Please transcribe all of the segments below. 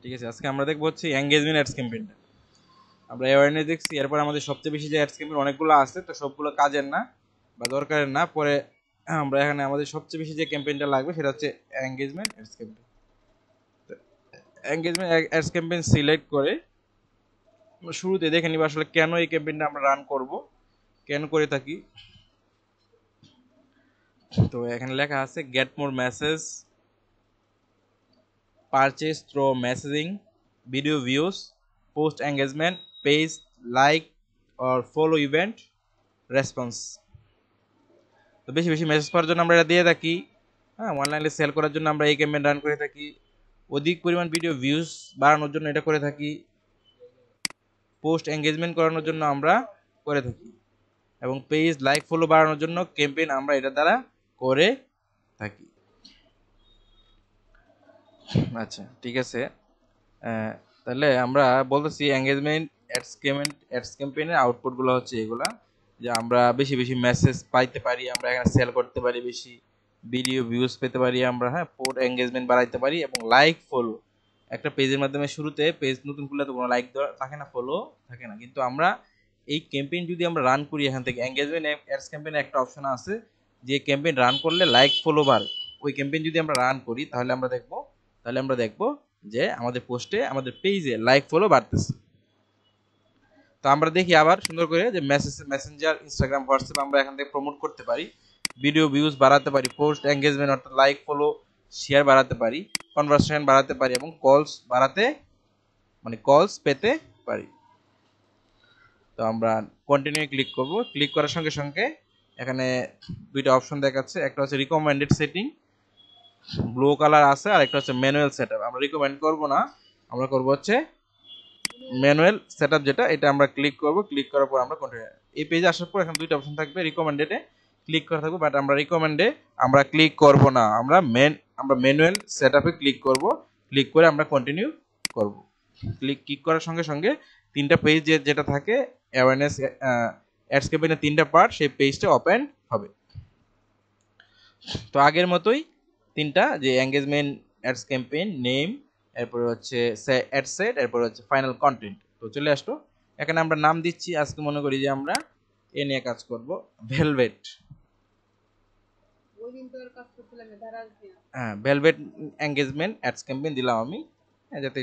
ঠিক আছে, আজকে আমরা দেখবো হচ্ছে এঙ্গেজমেন্ট অ্যাডস ক্যাম্পেইনটা। আমরা অ্যাওয়ারনেস দেখছি, এরপর আমাদের সবচেয়ে বেশি যে অ্যাডস ক্যাম্পেইন অনেকগুলো আছে, তো সবগুলো কাজের না বা দরকারের না। পরে আমরা এখানে আমাদের সবচেয়ে বেশি যে ক্যাম্পেইনটা লাগবে সেটা হচ্ছে engagement ads campaign. Engagement ads campaign select করে শুরুতে দেখে নিব আসলে কেন এই ক্যাম্পেইনটা আমরা রান করব, কেন করে থাকি। তো এখানে লেখা আছে get more message, purchase through messaging, video views, post engagement, page, like or follow event, response। তো বেশি বেশি মেসেজ পাওয়ার জন্য আমরা এটা দিয়ে থাকি। হ্যাঁ, অনলাইনে সেল করার জন্য আমরা এই ক্যাম্পেইন রান করে থাকি। অধিক পরিমাণ ভিডিও ভিউজ বাড়ানোর জন্য এটা করে থাকি। পোস্ট এঙ্গেজমেন্ট করানোর জন্য আমরা করে থাকি, এবং পেজ লাইক ফলো বাড়ানোর জন্য ক্যাম্পেইন আমরা এটা দ্বারা করে থাকি। আচ্ছা, ঠিক আছে। তাহলে আমরা বলতেছি এঙ্গেজমেন্ট অ্যাডস ক্যাম্পেইনের আউটপুটগুলো হচ্ছে এগুলা, যে আমরা বেশি বেশি মেসেজ পাইতে পারি, আমরা এখানে সেল করতে পারি, বেশি ভিডিও ভিউজ পেতে পারি আমরা, হ্যাঁ, পোস্ট এঙ্গেজমেন্ট বাড়াইতে পারি, এবং লাইক ফলো। একটা পেজের মাধ্যমে শুরুতে পেজ নতুন খুললে তো কোনো লাইক দেওয়া থাকে না, ফলো থাকে না, কিন্তু আমরা এই ক্যাম্পেইন যদি আমরা রান করি, এখান থেকে এঙ্গেজমেন্ট অ্যাডস ক্যাম্পেইনে একটা অপশন আছে যে ক্যাম্পেইন রান করলে লাইক ফলো বাড়ে। ওই ক্যাম্পেইন যদি আমরা রান করি তাহলে আমরা দেখবো যে আমাদের পোস্টে, আমাদের পেজে লাইক ফলো বাড়তেছে। তো আমরা দেখি আবার সুন্দর করে যে মেসেঞ্জার, ইনস্টাগ্রাম, হোয়াটসঅ্যাপ আমরা এখান থেকে প্রমোট করতে পারি, ভিডিও ভিউজ বাড়াতে পারি, পোস্ট এঙ্গেজমেন্ট অর্থাৎ লাইক ফলো শেয়ার বাড়াতে পারি, কনভারসেশন বাড়াতে পারি, এবং কলস পেতে পারি। তো আমরা কন্টিনিউ ক্লিক করব। ক্লিক করার সঙ্গে সঙ্গে এখানে দুইটা অপশন দেখাচ্ছে, একটা হচ্ছে রিকমেন্ডেড সেটিং, ব্লু কালার আছে, আর একটা হচ্ছে ম্যানুয়াল সেটআপ। আমরা রিকমেন্ড করব না, আমরা করব হচ্ছে ম্যানুয়াল সেটআপ, যেটা এটা আমরা ক্লিক করব। ক্লিক করার পর আমরা কন্টিনিউ, এই পেজে আসার পর এখানে দুইটা অপশন থাকবে, রিকমেন্ডেডে ক্লিক করা থাকবে, বাট আমরা রিকমেন্ডে আমরা ক্লিক করব না, আমরা ম্যানুয়াল সেটআপে ক্লিক করব। ক্লিক করে আমরা কন্টিনিউ করব। ক্লিক করার সঙ্গে সঙ্গে তিনটা পেজ যেটা থাকে অ্যাওয়ারনেস অ্যাডস ক্যাম্পেইনের তিনটা পার্ট, সেই পেজটা ওপেন হবে। তো আগের মতোই তিনটা, যে এঙ্গেজমেন্ট অ্যাডস ক্যাম্পেইন, নেম, এরপরে হচ্ছে অ্যাড সেট, এরপরে হচ্ছে ফাইনাল কন্টেন্ট। তো চলে আসলো, এখানে আমরা নাম দিচ্ছি, আজকে মনে করি যে আমরা এ নিয়ে কাজ করব, ভেলভেট। হ্যাঁ, ভেলভেট এঙ্গেজমেন্ট অ্যাডস ক্যাম্পেইন দিলাম আমি, যাতে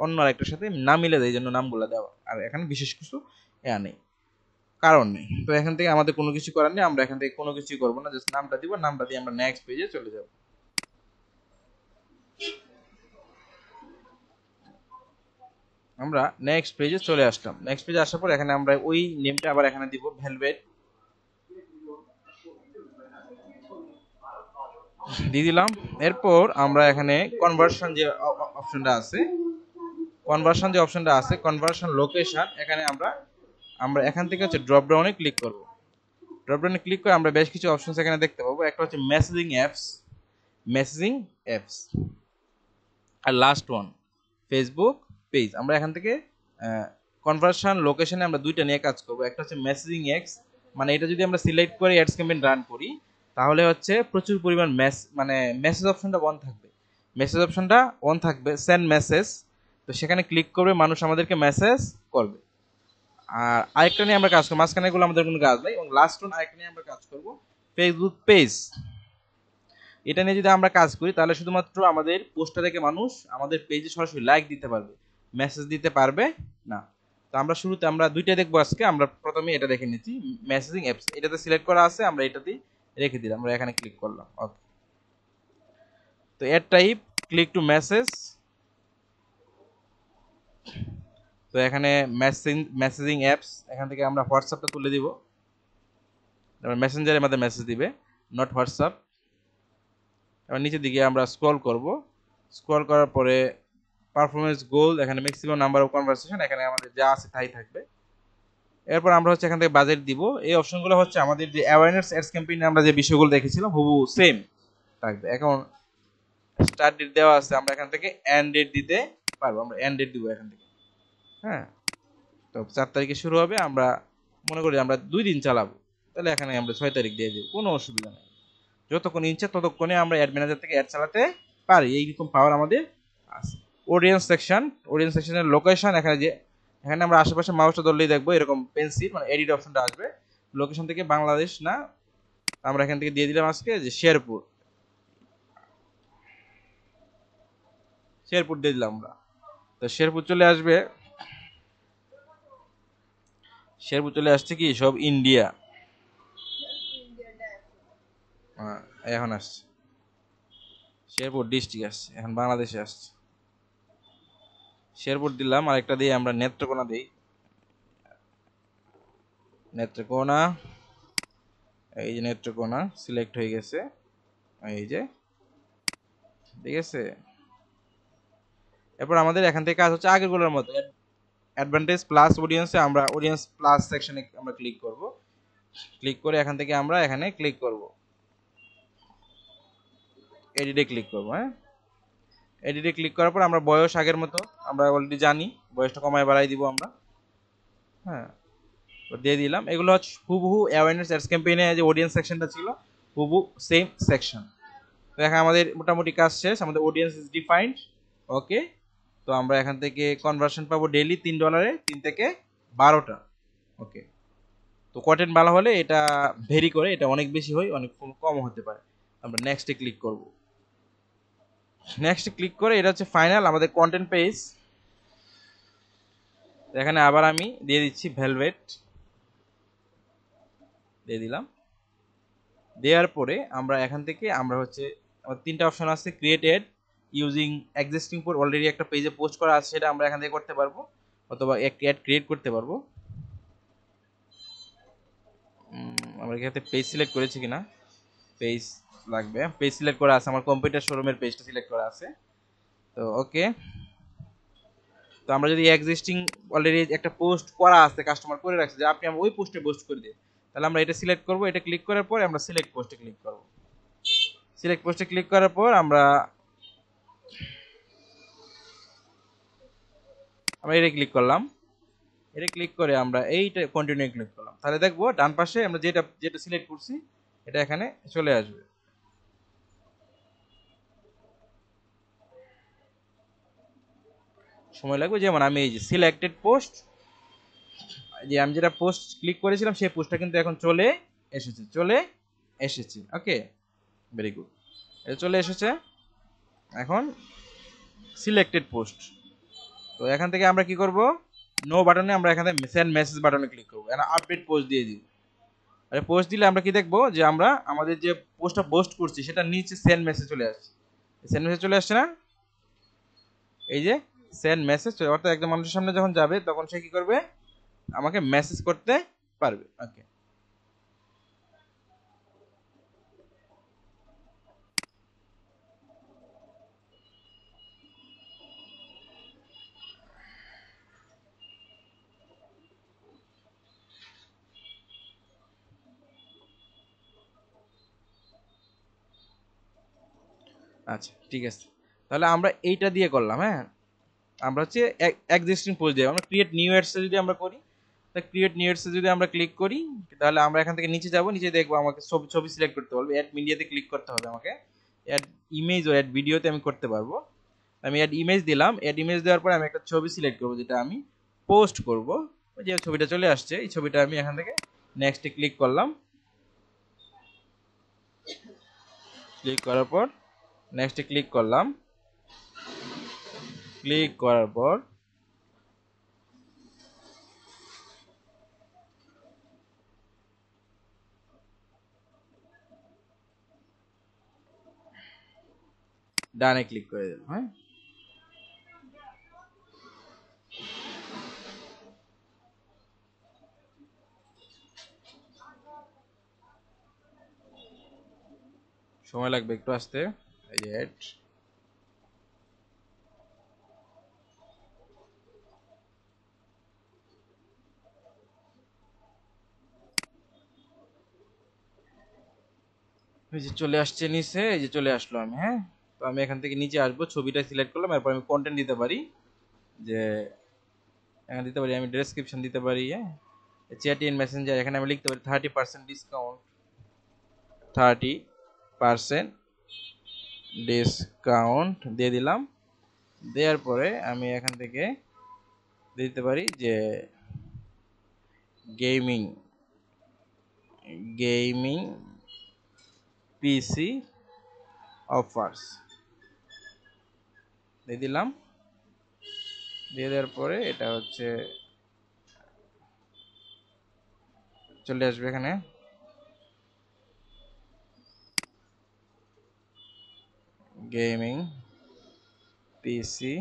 অন্য আরেকটার সাথে না মিলে দেয়, এই জন্য নামগুলো দেওয়া। আর এখানে বিশেষ কিছু নেই, কারণ নেই। তো এখান থেকে আমাদের কোনো কিছু করার নেই, আমরা এখান থেকে কোনো কিছুই করবো না, জাস্ট নামটা দিব, নামটা দিয়ে আমরা নেক্সট পেজে চলে যাব। আমরা নেক্সট পেজে চলে আসলাম। নেক্সট পেজে আসার পর এখানে আমরা ওই নেমটা আবার এখানে দিব, ভেলভেট দিয়ে দিলাম। এরপর আমরা এখানে কনভার্সন যে অপশনটা আছে, কনভার্সন লোকেশন, এখানে আমরা এখান থেকে হচ্ছে ড্রপ ডাউনে ক্লিক করব। ড্রপ ডাউনে ক্লিক করে আমরা বেশ কিছু অপশন এখানে দেখতে পাবো। একটা হচ্ছে মেসেজিং অ্যাপস, আর লাস্ট ওয়ান ফেসবুক পেজ। আমরা এখান থেকে কনভার্সন লোকেশনে আমরা দুইটা নিয়ে কাজ করব। একটা হচ্ছে মেসেজিং অ্যাপস, মানে এটা যদি আমরা সিলেক্ট করে অ্যাডস ক্যাম্পেইন রান করি তাহলে হচ্ছে প্রচুর পরিমাণ মেসেজ অপশনটা অন থাকবে, সেন্ড মেসেজ। তো সেখানে ক্লিক করবে, মানুষ আমাদেরকে মেসেজ করবে। আর আরেকটা নিয়ে আমরা কাজ করবো, মাঝখানে এগুলো আমাদের কোনো কাজ নাই। এবং লাস্ট ওয়ান আরেকটা নিয়ে আমরা কাজ করব, ফেসবুক পেজ। এটা নিয়ে যদি আমরা কাজ করি তাহলে শুধুমাত্র আমাদের পোস্টটা দেখে মানুষ আমাদের পেজে সরাসরি লাইক দিতে পারবে, মেসেজ দিতে পারবে না। তো আমরা শুরুতে আমরা দুইটা দেখবো আজকে। আমরা প্রথমে এটা দেখে নিচ্ছি, মেসেজিং অ্যাপস, এটাতে সিলেক্ট করা আছে, আমরা এটাতেই রেখে দিলাম, আমরা এখানে ক্লিক করলাম। ওকে, তো এর টাইপ ক্লিক টু মেসেজ। তো এখানে মেসেজিং অ্যাপস, এখান থেকে আমরা হোয়াটসঅ্যাপটা তুলে দিব, তারপর মেসেঞ্জারের মধ্যে মেসেজ দিবে, নট হোয়াটসঅ্যাপ। এবার নিচের দিকে আমরা স্ক্রল করব। স্ক্রল করার পরে পারফরমেন্স গোল, এখানে ম্যাক্সিমাম নাম্বার অফ কনভারসেশন, এখানে আমাদের যা আছে তাই থাকবে। এরপর আমরা হচ্ছে এখান থেকে বাজেট দিব। এই অপশনগুলো হচ্ছে আমাদের যে অ্যাওয়ারনেস অ্যাডস ক্যাম্পেইনে আমরা যে বিষয়গুলো দেখেছিলাম হুবহু সেম থাকবে। এখন স্টার্ট ডেট দেওয়া আছে, আমরা এখান থেকে এন্ড ডেট দিতে পারবো, আমরা এন্ড ডেট দিব এখান থেকে। হ্যাঁ, তো 4 তারিখে শুরু হবে, আমরা মনে করি আমরা 2 দিন চালাবো, তাহলে এখানে আমরা 6 তারিখ দিয়ে দিব, কোনো অসুবিধা নেই। যতক্ষণ ইচ্ছা ততক্ষণে আমরা অ্যাড ম্যানেজার থেকে অ্যাড চালাতে পারি, এইরকম পাওয়ার আমাদের আছে। অডিয়েন্স সেকশনের লোকেশন, এখানে আমরা আশেপাশে মাউসটা ধরলেই দেখবো এরকম পেন্সিল মানে এডিট অপশনটা আসবে। লোকেশন থেকে বাংলাদেশ না, আমরা এখান থেকে দিয়ে দিলাম আজকে যে শেরপুর দিয়ে দিলাম আমরা। তো শেরপুর চলে আসবে, শেরপুর চলে আসছে কি সব ইন্ডিয়া। এখন আসছে শেরপুর ডিস্ট্রিক্ট, আসছে এখন বাংলাদেশে আসছে। শেরপুর দিলাম, আরেকটা দিয়ে আমরা নেত্রকোনা দিই, নেত্রকোনা। এই যে নেত্রকোনা সিলেক্ট হয়ে গেছে, এই যে ঠিক আছে। এরপর আমাদের এখান থেকে কাজ হচ্ছে আগেরগুলোর মতো, অ্যাডভান্টেজ প্লাস অডিয়েন্সে আমরা অডিয়েন্স প্লাস সেকশনে আমরা ক্লিক করব। ক্লিক করে এখান থেকে আমরা এখানে ক্লিক করব, এডিটে ক্লিক করব। হ্যাঁ, এডিটে ক্লিক করার পর আমরা বয়স আগের মতো আমরা অলরেডি জানি, বয়সটা কমায় বাড়াই দিব আমরা। হ্যাঁ, দিয়ে দিলাম। এগুলো হচ্ছে হুবহু অ্যাওয়ারনেস অ্যাডস ক্যাম্পেইনে যে অডিয়েন্স সেকশনটা ছিল হুবহু সেম সেকশন। তো এখন আমাদের মোটামুটি কাজ শেষ, আমাদের অডিয়েন্স ইজ ডিফাইন্ড। ওকে, তো আমরা এখান থেকে কনভার্সন পাবো ডেইলি $3, 3 থেকে 12টা। ওকে, তো কন্টেন্ট ভালো হলে এটা ভেরি করে, এটা অনেক বেশি হয়, অনেক কম হতে পারে। আমরা নেক্সটে ক্লিক করব। নেক্সটে ক্লিক করে এটা হচ্ছে ফাইনাল আমাদের কন্টেন্ট পেজ। এখানে আবার আমি দিয়ে দিচ্ছি ভেলভেট, দিয়ে দিলাম। দেওয়ার পরে আমরা এখান থেকে আমরা হচ্ছে তিনটা অপশন আছে, create ad using existing post, already একটা পেজে পোস্ট করা আছে সেটা আমরা এখান থেকে করতে পারবো, অথবা একটা অ্যাড ক্রিয়েট করতে পারবো। আমরা এখানে পেজ সিলেক্ট করেছি কিনা, পেজ লাগবে, পেজ সিলেক্ট করা আছে, আমার কম্পিউটার শোরুমের পেজটা সিলেক্ট করা আছে। তো ওকে, তো আমরা যদি এক্সিস্টিং অলরেডি একটা পোস্ট করা আছে, কাস্টমার করে রাখছে যে আপনি আমরা ওই পোস্টে পোস্ট করে দিন, তাহলে আমরা এটা সিলেক্ট করব। এটা ক্লিক করার পর আমরা সিলেক্ট পোস্টে ক্লিক করব। সিলেক্ট পোস্টে ক্লিক করার পর আমরা এটা ক্লিক করলাম। এটা ক্লিক করে আমরা এইটা কন্টিনিউ ক্লিক করলাম, তাহলে দেখবো ডান পাশে আমরা যেটা যেটা সিলেক্ট করছি এটা এখানে চলে আসবে। সময় লাগবে, যেমন আমি এই যে সিলেক্টেড পোস্ট, যে আমি যেটা পোস্ট ক্লিক করেছিলাম সেই পোস্টটা কিন্তু এখন চলে এসেছে। ওকে, ভেরি গুড, এটা চলে এসেছে। এখন সিলেক্টেড পোস্ট, তো এখান থেকে আমরা কি করব, নো বাটনে আমরা এখানে সেন্ড মেসেজ বাটনে ক্লিক করব, এখানে আপডেট পোস্ট দিয়ে দিব। আর পোস্ট দিলে আমরা কি দেখবো, যে আমরা আমাদের যে পোস্টটা পোস্ট করছি সেটা নিচে সেন্ড মেসেজ চলে আসছে। সেন্ড মেসেজ চলে আসছে না, এই যে সেন্ড মেসেজ, অর্থাৎ একজন মানুষের সামনে যখন যাবে তখন সে কি করবে, আমাকে মেসেজ করতে পারবে। ওকে, আচ্ছা ঠিক আছে, তাহলে আমরা এইটা দিয়ে করলাম। হ্যাঁ, আমরা হচ্ছে এক্সিস্টিং পোস্ট দিয়ে আমরা ক্রিয়েট নিউ অ্যাডস যদি আমরা করি, তা ক্রিয়েট নিউ অ্যাডস যদি আমরা ক্লিক করি, তাহলে আমরা এখান থেকে নিচে যাব, নিচে দেখবো আমাকে ছবি সিলেক্ট করতে বলবে, অ্যাড মিডিয়াতে ক্লিক করতে হবে আমাকে, অ্যাড ইমেজ ও অ্যাড ভিডিওতে আমি করতে পারবো। আমি অ্যাড ইমেজ দিলাম, অ্যাড ইমেজ দেওয়ার পরে আমি একটা ছবি সিলেক্ট করবো যেটা আমি পোস্ট করব। যে ছবিটা চলে আসছে এই ছবিটা আমি এখান থেকে নেক্সটে ক্লিক করলাম। ক্লিক করার পর নেক্সটে ক্লিক করলাম। ক্লিক করার পর ডানে ক্লিক করে দিলাম। হ্যাঁ, সময় লাগবে একটু আসতে। এই যে অ্যাড, এই যে চলে আসছে নিচে, এই যে চলে আসলো আমি। হ্যাঁ, তো আমি এখান থেকে নিচে আসবো, ছবিটা সিলেক্ট করলাম, এরপর আমি কন্টেন্ট দিতে পারি, যে এখানে দিতে পারি আমি ডেসক্রিপশন দিতে পারি। হ্যাঁ, চ্যাট ইন মেসেঞ্জার, এখানে আমি লিখতে পারি 30% ডিসকাউন্ট, 30% ডিসকাউন্ট দিয়ে দিলাম। দেওয়ার পরে আমি এখান থেকে দিতে পারি যে গেমিং গেমিং পিসি অফার্স দিয়ে দিলাম। দিয়ে দেওয়ার পরে এটা হচ্ছে চলে আসবে এখানে গেমিং পিসি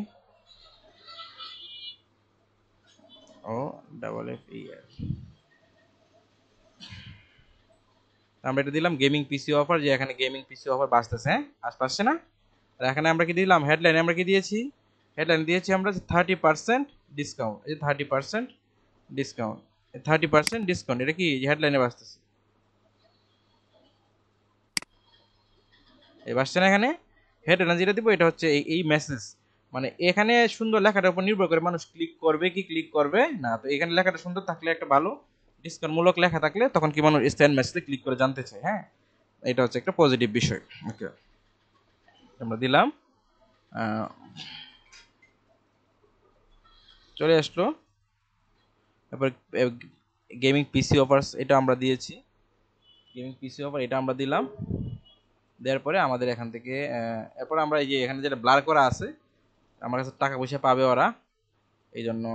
ও ডাবল এফ ই আর, আমরা এটা দিলাম গেমিং পিসি অফার, যে এখানে গেমিং পিসি অফার বাঁচতেছে, হ্যাঁ আসছে না। আর এখানে আমরা কি দিলাম, হেডলাইনে আমরা কি দিয়েছি, হেডলাইন দিয়েছি আমরা 30% ডিসকাউন্ট। এই 30% ডিসকাউন্ট, 30% ডিসকাউন্ট, এটা কি হেডলাইনে বাঁচতেছে, এই বাঁচছে না। এখানে হেডলাইন যেটা দিব এটা হচ্ছে এই মেসেজ, মানে এখানে সুন্দর লেখাটার উপর নির্ভর করে মানুষ ক্লিক করবে কি ক্লিক করবে না। তো এখানে লেখাটা সুন্দর থাকলে, একটা ভালো ডিসকাউন্ট মূলক লেখা থাকলে তখন কি মানুষ স্ট্যান্ড মেসেজে ক্লিক করে জানতে চায়, হ্যাঁ এটা হচ্ছে একটা পজিটিভ বিষয়। ওকে, আমরা দিলাম, চলে আসলো। তারপর গেমিং পিসি অফার্স এটা আমরা দিয়েছি, গেমিং পিসি অফার এটা আমরা দিলাম। দেওয়ার পরে আমাদের এখান থেকে এরপর আমরা এই যে এখানে যেটা ব্লার করা আছে, আমার কাছে টাকা পয়সা পাবে ওরা, এই জন্য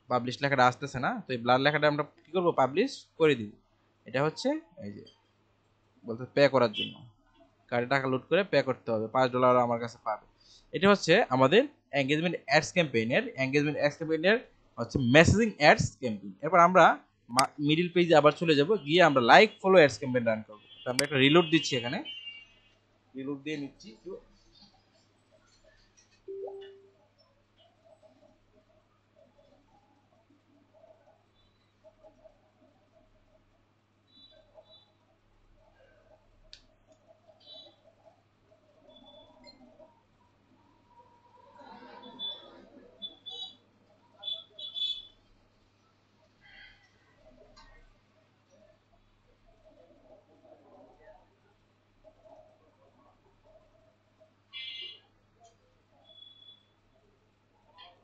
পাবলিশ লেখাটা আসতেছে না। তো এই ব্লার লেখাটা আমরা কি করবো, পাবলিশ করে দিব। এটা হচ্ছে এই যে বলতে পে করার জন্য, কার্ডে টাকা লোড করে পে করতে হবে, $5 আমার কাছে পাবে। এটা হচ্ছে আমাদের এঙ্গেজমেন্ট অ্যাডস ক্যাম্পেইনের হচ্ছে মেসেজিং অ্যাডস ক্যাম্পেইন। এরপর আমরা মিডিল পেজে আবার চলে যাব, গিয়ে আমরা like follow ads campaign run করবো। তো আমরা একটা রিলোড দিচ্ছি, এখানে রিলোড দিয়ে নিচ্ছি একটু।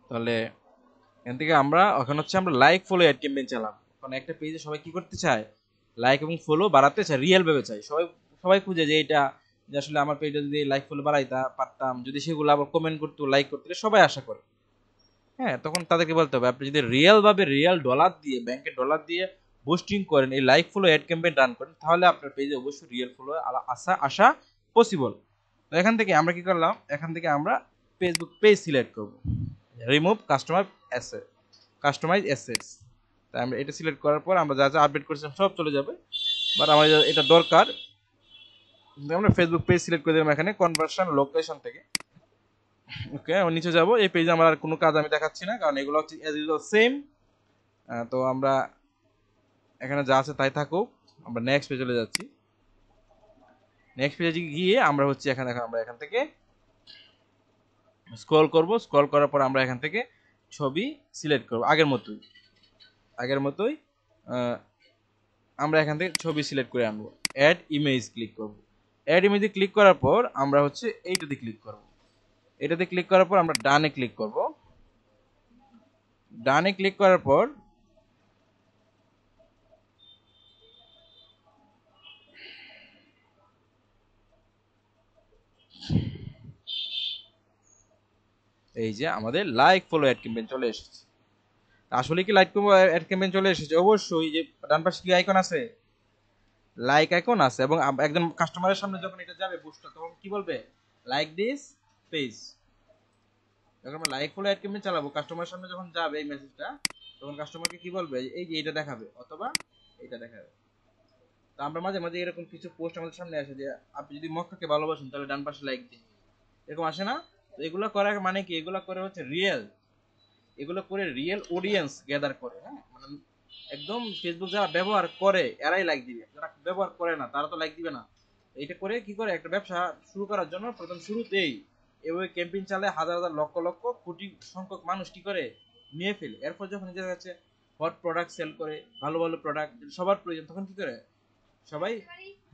তাহলে এখান থেকে আমরা এখন হচ্ছে আমরা লাইক ফলো অ্যাড ক্যাম্পেইন চালাম। কারণ একটা পেজে সবাই কি করতে চায়, লাইক এবং ফলো বাড়াতে চায়, রিয়েল ভেবে চায়। সবাই সবাই খুঁজে যে এটা, যে আসলে আমার পেজে যদি লাইক ফলো বাড়াইতা পারতাম, যদি সেগুলো আবার কমেন্ট করতো লাইক করতে, সবাই আশা করে। হ্যাঁ, তখন তাদেরকে বলতে হবে আপনি যদি রিয়েল ভাবে রিয়েল ডলার দিয়ে, ব্যাংকের ডলার দিয়ে বুস্টিং করেন, এই like follow ad campaign run করেন, তাহলে আপনার পেজে অবশ্যই রিয়েল ফলো আসা পসিবল। তো এখান থেকে আমরা কি করলাম, এখান থেকে আমরা ফেসবুক পেজ সিলেক্ট করব, রিমুভ কাস্টমাইজ অ্যাসেটস। তাই আমরা এটা সিলেক্ট করার পর আমরা যা যা আপডেট করেছিলাম সব চলে যাবে। বাট আমার এটা দরকার, আমরা ফেসবুক পেজ সিলেক্ট করে দিলাম এখানে কনভার্সন লোকেশন থেকে। ওকে, আমি নিচে যাব, এই পেজে আমার আর কোনো কাজ আমি দেখাচ্ছি না, কারণ এগুলো হচ্ছে অ্যাজ ইউজুয়াল সেম। তো আমরা এখানে যা আছে তাই থাকুক, আমরা নেক্সট পেজে চলে যাচ্ছি। নেক্সট পেজে গিয়ে আমরা হচ্ছে এখানে আমরা এখান থেকে স্ক্রল করব, স্ক্রল করার পর আমরা এখান থেকে ছবি সিলেক্ট করব আগের মতোই আমরা এখান থেকে ছবি সিলেক্ট করে আনবো, অ্যাড ইমেজ ক্লিক করব। অ্যাড ইমেজে ক্লিক করার পর আমরা হচ্ছে এইটাতে ক্লিক করব। এটাতে ক্লিক করার পর আমরা ডানে ক্লিক করব। ডানে ক্লিক করার পর এই যে আমাদের লাইক ফলো অ্যাড ক্যাম্পেইন চলে এসেছে। আসলে কি লাইক অ্যাড ক্যাম্পেইন চলে এসেছে? অবশ্যই। যে ডান পাশে কি আইকন আছে, লাইক আইকন আছে, এবং একজন কাস্টমারের সামনে যখন এটা যাবে বুস্টটা, তখন কি বলবে, লাইক দিস পেজ। যখন আমরা লাইক ফলো অ্যাড ক্যাম্পেইন চালাবো, কাস্টমারের সামনে যখন যাবে এই মেসেজটা, তখন কাস্টমারকে কি বলবে, এই যে এটা দেখাবে অথবা এটা দেখাবে। তো আমরা মাঝে মাঝে এরকম কিছু পোস্ট আমাদের সামনে আসে যে আপনি যদি মক্কাকে ভালোবাসেন তাহলে ডান পাশে লাইক দিন, এরকম আসে না? তো এগুলো করার মানে কি, এগুলো করে হচ্ছে এগুলো করে রিয়েল অডিয়েন্স গ্যাদার করে, হ্যাঁ মানে একদম ফেসবুক যারা ব্যবহার করে এরাই লাইক দিবে, যারা ব্যবহার করে না তারা তো লাইক দিবে না। এটা করে কি করে, একটা ব্যবসা শুরু করার জন্য প্রথম শুরুতেই এভাবে ক্যাম্পেইন চালায়, হাজার হাজার লক্ষ লক্ষ কোটি সংখ্যক মানুষ কি করে নিয়ে ফেলে। এরপর যখন নিজের কাছে হট প্রোডাক্ট সেল করে, ভালো ভালো প্রোডাক্ট সবার প্রয়োজন, তখন কি করে সবাই,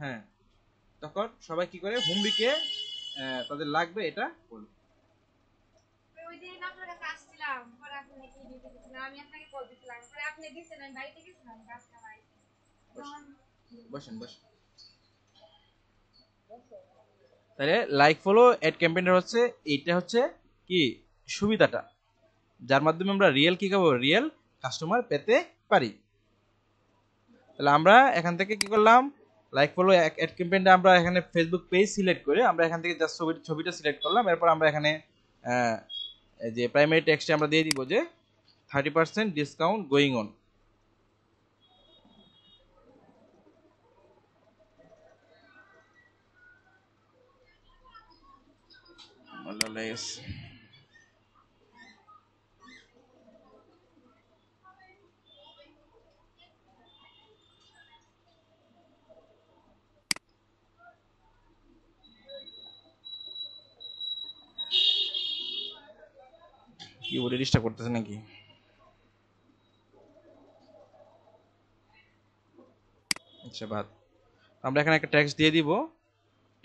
হ্যাঁ তখন সবাই কি করে হুমড়িকে তাদের লাগবে এটা বলে। বসেন বসেন। তাহলে লাইক ফলো অ্যাড ক্যাম্পেইনের হচ্ছে এইটা হচ্ছে কি সুবিধাটা, যার মাধ্যমে আমরা রিয়েল কি করবো, রিয়েল কাস্টমার পেতে পারি। তাহলে আমরা এখান থেকে কি করলাম, লাইক ফলো অ্যাড ক্যাম্পেইনটা আমরা এখানে ফেসবুক পেজ সিলেক্ট করে আমরা এখান থেকে জাস্ট ছবিটা সিলেক্ট করলাম। এরপর আমরা এখানে যে প্রাইমারি টেক্সটে আমরা দিয়ে দিব যে 30% ডিসকাউন্ট গোয়িং অন। কিবোর্ডে ডিস্টার্ব করতেছে নাকি? আচ্ছা বাদ, আমরা এখানে একটা টেক্সট দিয়ে দিব।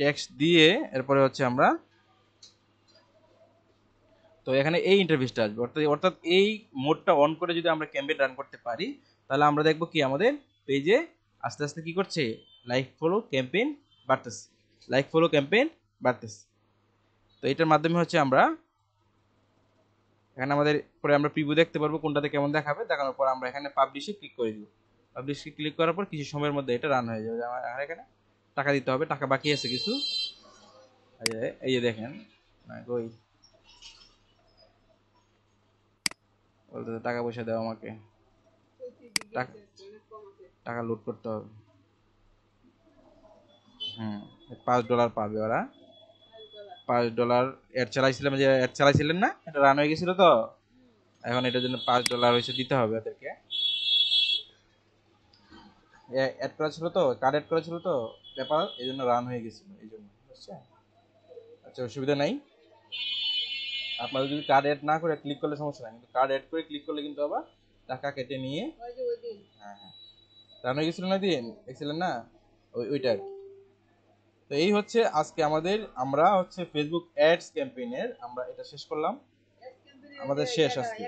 টেক্সট দিয়ে এরপরে হচ্ছে আমরা তো এখানে এই ইন্টারফেসটা আসবে, অর্থাৎ এই মোডটা অন করে যদি আমরা ক্যাম্পেইন রান করতে পারি তাহলে আমরা দেখব কি আমাদের পেজে আস্তে আস্তে কি করছে, লাইক ফলো ক্যাম্পেইন বাড়তেছে, লাইক ফলো ক্যাম্পেইন বাড়তেছে। তো এটার মাধ্যমে হচ্ছে আমরা এখানে আমাদের পরে আমরা প্রিভিউ দেখতে পারবো কোনটাতে কেমন দেখাবে, দেখানোর পর আমরা এখানে পাবলিশে ক্লিক করে দিব। পাবলিশে ক্লিক করার পর কিছু সময়ের মধ্যে এটা রান হয়ে যাবে। আমার এখানে টাকা দিতে হবে, টাকা বাকি আছে কিছু। এই যে দেখেন কই বলতেছে টাকা পয়সা দাও আমাকে, টাকা লুট করতে হবে। $5 পাবে ওরা, $5 অ্যাড চালাইছিলাম, যে অ্যাড চালাইছিলেন না, এটা রান হয়ে গেছিল তো এখন এটার জন্য $5 হয়েছে দিতে হবে ওদেরকে। অ্যাড করা ছিল তো, কার্ড অ্যাড করা ছিল তো ব্যাপার, এই জন্য রান হয়ে গেছিল এই জন্য, বুঝছেন? আচ্ছা অসুবিধা নাই, আপনারা যদি কার্ড অ্যাড না করে ক্লিক করলে সমস্যা নাই, কিন্তু কার্ড অ্যাড করে ক্লিক করলে কিন্তু আবার টাকা কেটে নিয়ে হ্যাঁ রান হয়ে গেছিল না, দিন দেখছিলেন না ওইটা। তো এই হচ্ছে আজকে আমরা হচ্ছে ফেসবুক অ্যাডস ক্যাম্পেইনের আমরা এটা শেষ করলাম, আমাদের শেষ আজকে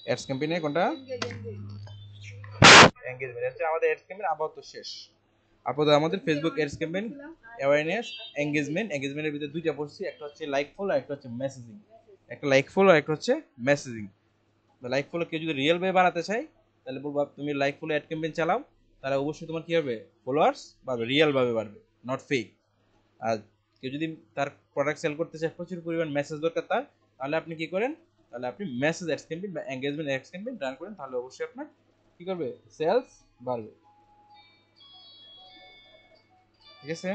অ্যাডস ক্যাম্পেইনে। কোনটা এনগেজমেন্ট হচ্ছে আমাদের অ্যাডস ক্যাম্পেইন আপাতত শেষ। আপাতত আমাদের ফেসবুক অ্যাডস ক্যাম্পেইন অ্যাওয়ারনেস এনগেজমেন্টের ভিতরে দুইটা পড়ছি, একটা হচ্ছে লাইক ফলো আর একটা হচ্ছে মেসেজিং। একটা লাইক ফলো আর একটা হচ্ছে মেসেজিং। তো লাইক ফলো কেউ যদি রিয়েল ভাবে বাড়াতে চায় তাহলে বলবো তুমি লাইক ফলো অ্যাড ক্যাম্পেইন চালাও, তাহলে অবশ্যই তোমার কি হবে, ফলোয়ার্স বাড়বে, রিয়েল ভাবে বাড়বে, নট ফেক। আর কেউ যদি তার প্রোডাক্ট সেল করতে চায়, প্রচুর পরিমাণ মেসেজ দরকার তার, তাহলে আপনি কি করেন, তাহলে আপনি মেসেজ অ্যাডস ক্যাম্পেইন বা এনগেজমেন্ট অ্যাডস ক্যাম্পেইন রান করেন, তাহলে অবশ্যই আপনার কি করবে, সেলস বাড়বে। ঠিক আছে।